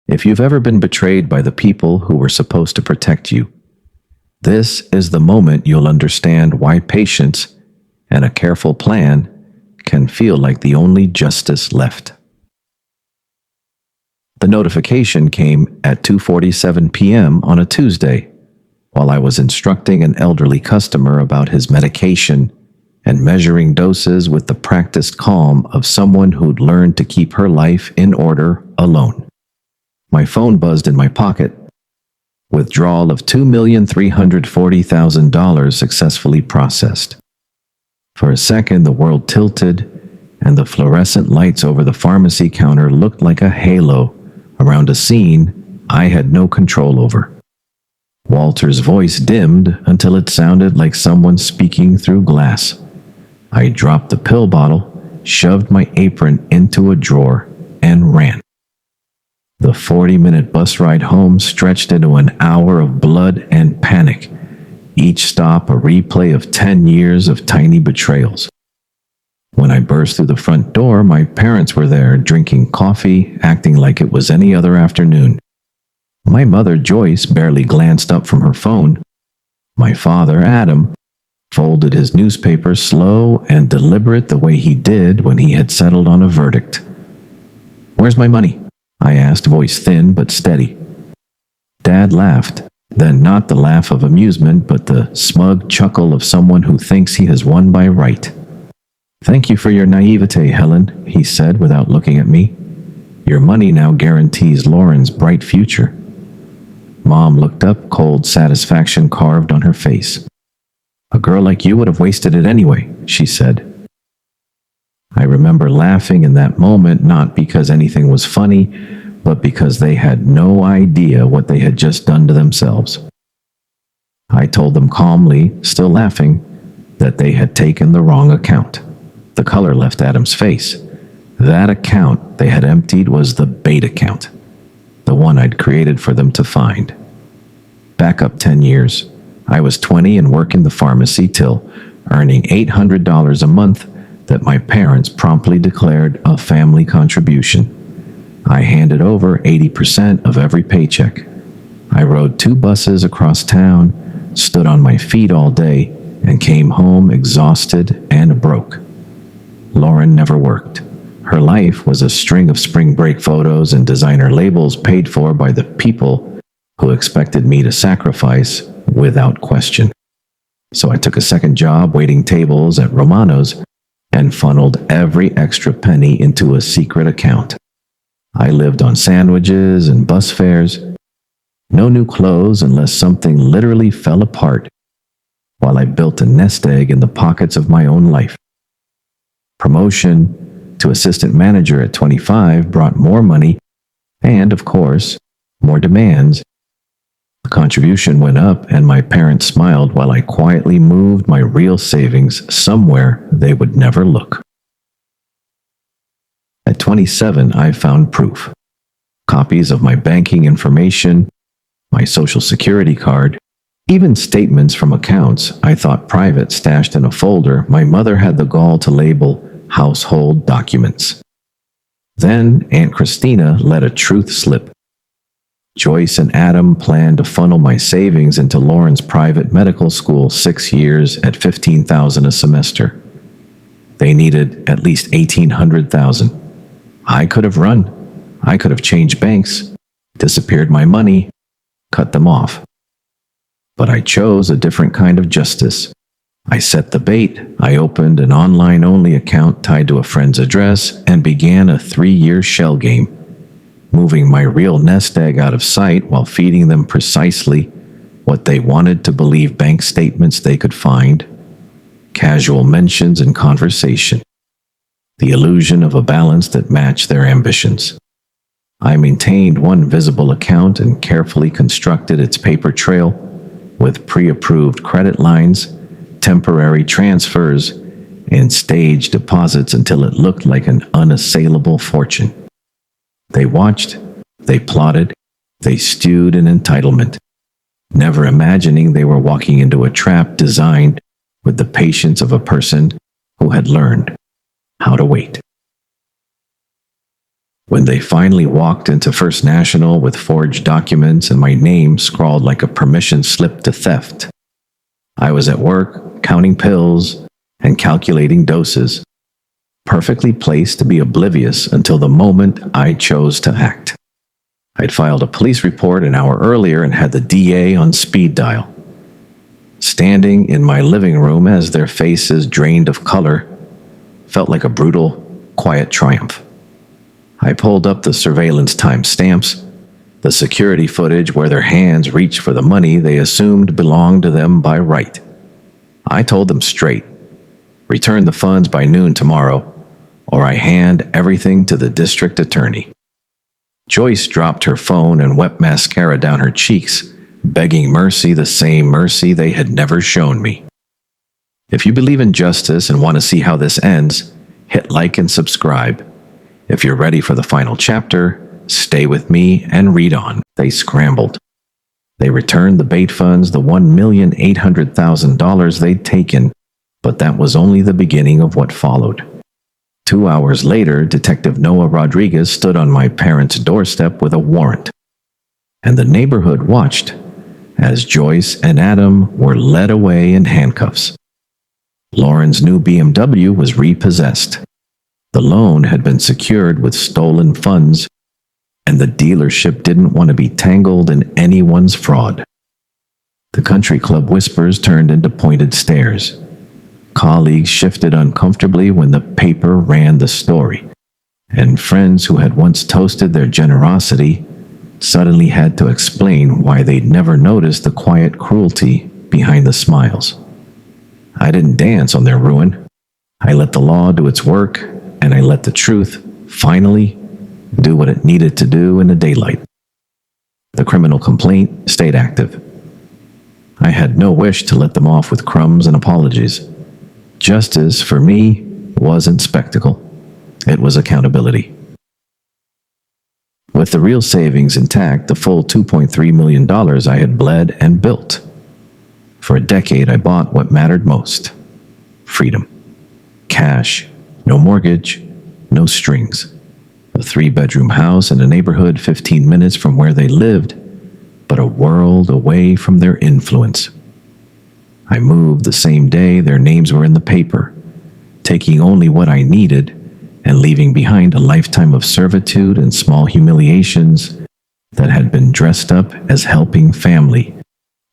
If you've ever been betrayed by the people who were supposed to protect you, this is the moment you'll understand why patience and a careful plan can feel like the only justice left. The notification came at 2:47 p.m. on a Tuesday, while I was instructing an elderly customer about his medication and measuring doses with the practiced calm of someone who'd learned to keep her life in order alone. My phone buzzed in my pocket. Withdrawal of $2,340,000 successfully processed. For a second, the world tilted, and the fluorescent lights over the pharmacy counter looked like a halo around a scene I had no control over. Walter's voice dimmed until it sounded like someone speaking through glass. I dropped the pill bottle, shoved my apron into a drawer, and ran. The 40-minute bus ride home stretched into an hour of blood and panic, each stop a replay of 10 years of tiny betrayals. When I burst through the front door, my parents were there, drinking coffee, acting like it was any other afternoon. My mother, Joyce, barely glanced up from her phone. My father, Adam, folded his newspaper slow and deliberate the way he did when he had settled on a verdict. "Where's my money?" I asked, voice thin but steady. Dad laughed, then not the laugh of amusement, but the smug chuckle of someone who thinks he has won by right. "Thank you for your naivete, Helen," he said without looking at me. "Your money now guarantees Lauren's bright future." Mom looked up, cold satisfaction carved on her face. "A girl like you would have wasted it anyway," she said. I remember laughing in that moment, not because anything was funny, but because they had no idea what they had just done to themselves. I told them calmly, still laughing, that they had taken the wrong account. The color left Adam's face. That account they had emptied was the bait account, the one I'd created for them to find. Back up 10 years. I was 20 and working the pharmacy till earning $800 a month that my parents promptly declared a family contribution. I handed over 80% of every paycheck. I rode 2 buses across town, stood on my feet all day, and came home exhausted and broke. Lauren never worked. Her life was a string of spring break photos and designer labels paid for by the people who expected me to sacrifice without question. So I took a second job waiting tables at Romano's and funneled every extra penny into a secret account. I lived on sandwiches and bus fares, no new clothes unless something literally fell apart, while I built a nest egg in the pockets of my own life. Promotion to assistant manager at 25 brought more money and, of course, more demands. The contribution went up and my parents smiled while I quietly moved my real savings somewhere they would never look. At 27, I found proof. Copies of my banking information, my social security card, even statements from accounts I thought private stashed in a folder my mother had the gall to label household documents. Then Aunt Christina let a truth slip. Joyce and Adam planned to funnel my savings into Lauren's private medical school 6 years at $15,000 a semester. They needed at least $1,800,000. I could have run. I could have changed banks, disappeared my money, cut them off. But I chose a different kind of justice. I set the bait. I opened an online-only account tied to a friend's address and began a 3-year shell game, moving my real nest egg out of sight while feeding them precisely what they wanted to believe bank statements they could find, casual mentions in conversation, the illusion of a balance that matched their ambitions. I maintained one visible account and carefully constructed its paper trail with pre-approved credit lines, temporary transfers, and staged deposits until it looked like an unassailable fortune. They watched, they plotted, they stewed in entitlement, never imagining they were walking into a trap designed with the patience of a person who had learned how to wait. When they finally walked into First National with forged documents and my name scrawled like a permission slip to theft, I was at work, counting pills and calculating doses, perfectly placed to be oblivious until the moment I chose to act. I'd filed a police report an hour earlier and had the DA on speed dial. Standing in my living room as their faces drained of color felt like a brutal, quiet triumph. I pulled up the surveillance timestamps, the security footage where their hands reached for the money they assumed belonged to them by right. I told them straight, return the funds by noon tomorrow, or I hand everything to the district attorney. Joyce dropped her phone and wept mascara down her cheeks, begging mercy, the same mercy they had never shown me. If you believe in justice and want to see how this ends, hit like and subscribe. If you're ready for the final chapter, stay with me and read on. They scrambled. They returned the bait funds, the $1,800,000 they'd taken, but that was only the beginning of what followed. 2 hours later, Detective Noah Rodriguez stood on my parents' doorstep with a warrant, and the neighborhood watched as Joyce and Adam were led away in handcuffs. Lauren's new BMW was repossessed. The loan had been secured with stolen funds, and the dealership didn't want to be tangled in anyone's fraud. The country club whispers turned into pointed stares. Colleagues shifted uncomfortably when the paper ran the story, and friends who had once toasted their generosity suddenly had to explain why they'd never noticed the quiet cruelty behind the smiles. I didn't dance on their ruin. I let the law do its work, and I let the truth, finally, do what it needed to do in the daylight. The criminal complaint stayed active. I had no wish to let them off with crumbs and apologies. Justice, for me, wasn't spectacle. It was accountability. With the real savings intact, the full $2.3 million I had bled and built. For a decade, I bought what mattered most: freedom. Cash, no mortgage, no strings. A 3-bedroom house in a neighborhood 15 minutes from where they lived, but a world away from their influence. I moved the same day their names were in the paper, taking only what I needed and leaving behind a lifetime of servitude and small humiliations that had been dressed up as helping family.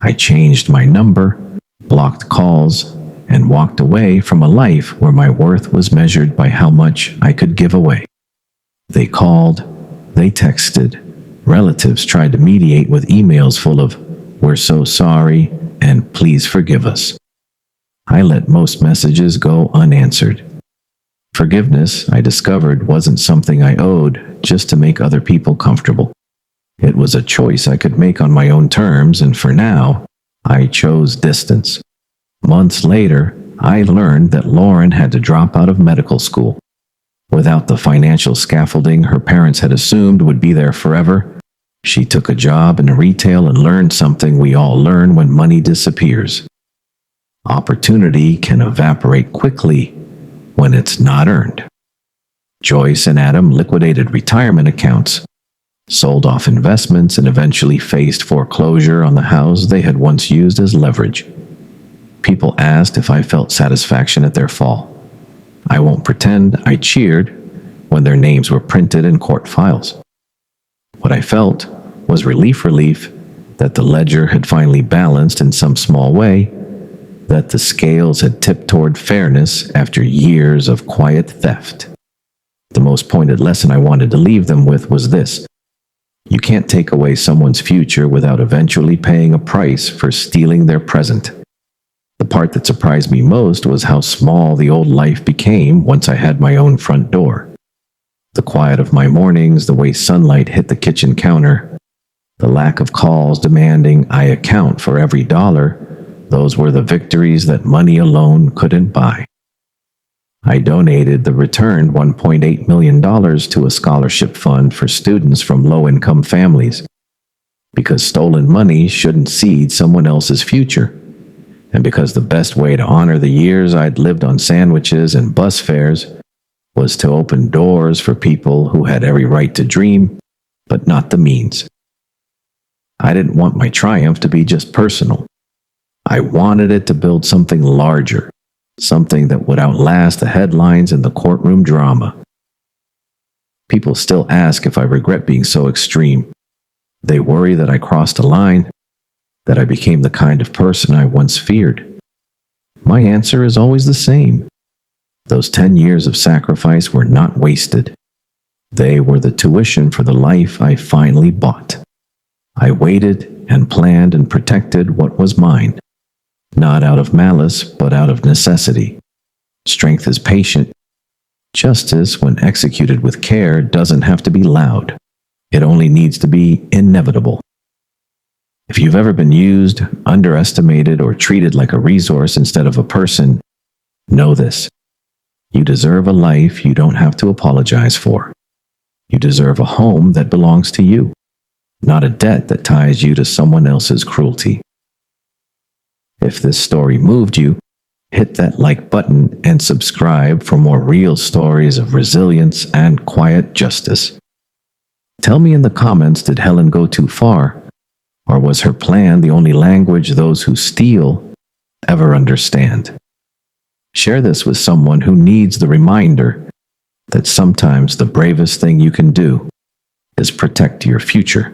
I changed my number, blocked calls, and walked away from a life where my worth was measured by how much I could give away. They called, they texted, relatives tried to mediate with emails full of, "We're so sorry," and "Please forgive us." I let most messages go unanswered. Forgiveness, I discovered, wasn't something I owed just to make other people comfortable. It was a choice I could make on my own terms, and for now, I chose distance. Months later, I learned that Lauren had to drop out of medical school. Without the financial scaffolding her parents had assumed would be there forever, she took a job in retail and learned something we all learn when money disappears. Opportunity can evaporate quickly when it's not earned. Joyce and Adam liquidated retirement accounts, sold off investments, and eventually faced foreclosure on the house they had once used as leverage. People asked if I felt satisfaction at their fall. I won't pretend I cheered when their names were printed in court files. What I felt was relief that the ledger had finally balanced in some small way, that the scales had tipped toward fairness after years of quiet theft. The most pointed lesson I wanted to leave them with was this: you can't take away someone's future without eventually paying a price for stealing their present. The part that surprised me most was how small the old life became once I had my own front door. The quiet of my mornings, the way sunlight hit the kitchen counter, the lack of calls demanding I account for every dollar, those were the victories that money alone couldn't buy. I donated the returned $1.8 million to a scholarship fund for students from low-income families, because stolen money shouldn't seed someone else's future, and because the best way to honor the years I'd lived on sandwiches and bus fares was to open doors for people who had every right to dream, but not the means. I didn't want my triumph to be just personal. I wanted it to build something larger, something that would outlast the headlines and the courtroom drama. People still ask if I regret being so extreme. They worry that I crossed a line, that I became the kind of person I once feared. My answer is always the same. Those 10 years of sacrifice were not wasted. They were the tuition for the life I finally bought. I waited and planned and protected what was mine, not out of malice, but out of necessity. Strength is patient. Justice, when executed with care, doesn't have to be loud. It only needs to be inevitable. If you've ever been used, underestimated, or treated like a resource instead of a person, know this. You deserve a life you don't have to apologize for. You deserve a home that belongs to you, not a debt that ties you to someone else's cruelty. If this story moved you, hit that like button and subscribe for more real stories of resilience and quiet justice. Tell me in the comments, did Helen go too far? Or was her plan the only language those who steal ever understand? Share this with someone who needs the reminder that sometimes the bravest thing you can do is protect your future.